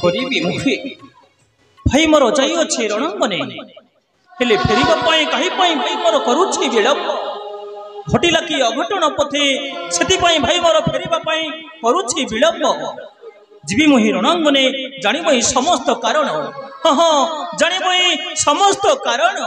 करी मुखे भाई मोर जाई अच्छे रणंगने हेले फेरिबा पाए कहीं पाए भाई मोर करूछि विलंब घटिला कि अघटन पथे सेति पाए भाई मोर फेरिबा पाए करूछि विलंब जीवी मोहि रणंगने जानि मोहि समस्त कारण हाँ हाँ जानि मोहि समस्त कारण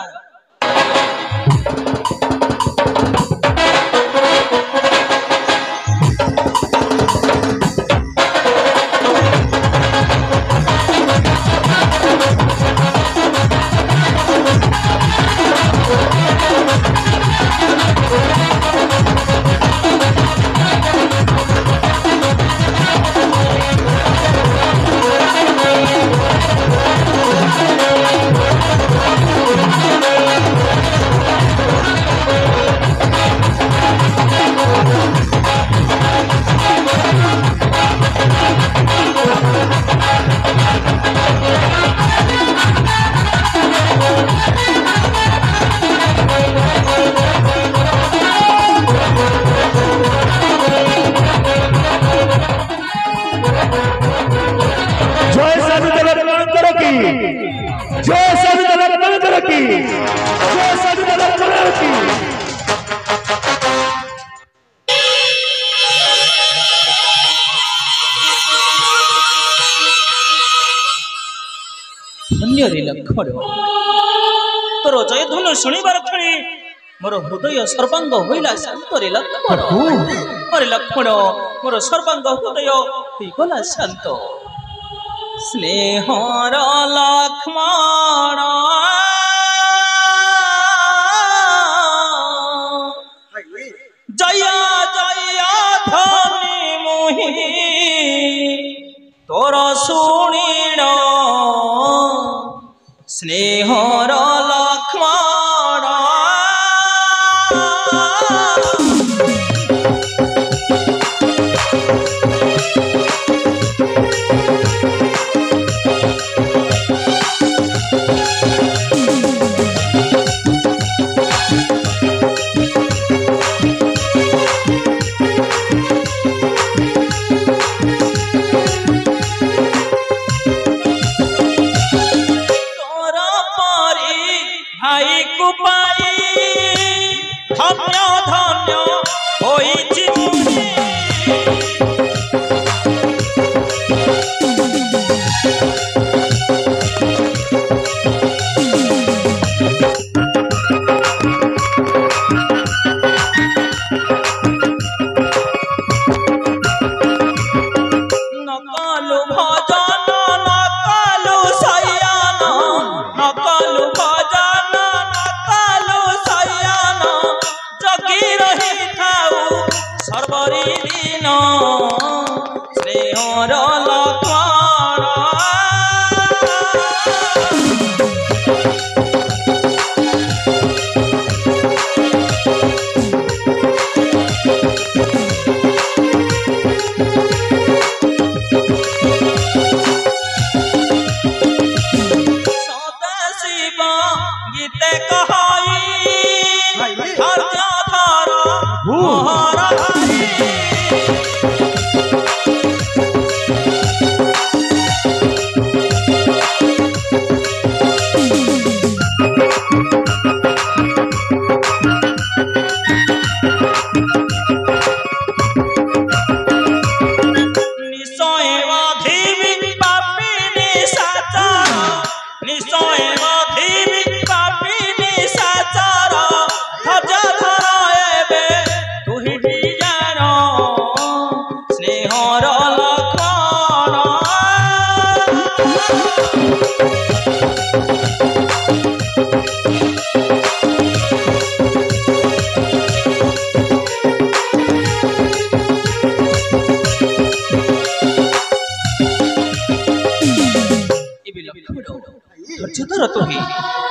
लक्ष्मण तोर जय धनु शुणिबार क्षणी मोर हृदय सर्वांग होइला शांत रे लक्ष्मण अरे लक्ष्मण मोर सर्वांग हृदय होइगला शांत स्नेहर लक्ष्मण जय जय धनी मोहि तोर शुणिण स्नेहर लक्ष्मण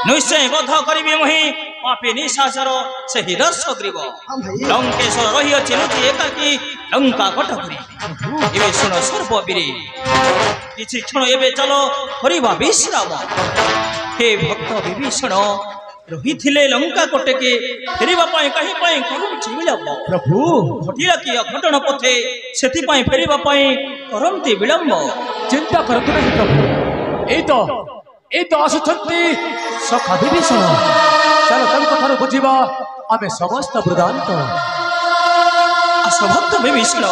निश्चय बध करी मुहि पापी निशाचर से हिरस ग्रीव लंकेश्वर रही चिनुची एकाकी लंका कटकरी एवं शुण सर्ववीरे किछि क्षण एवं चलो करवा विश्राम हे भक्त विभीषण रही लंका कोटेके फेरिबा पाए कहीं पाए करूछि विलंब प्रभु घटिला कि अघटन पथे सेति पाए फेरिबा पाए करंती विलंब चिंता करतु नहीं प्रभु ए तो आसुछंती सखा विभीषण चलो तंक ठार बुझिबा आमे समस्त वृदांत असभक्त विभीषण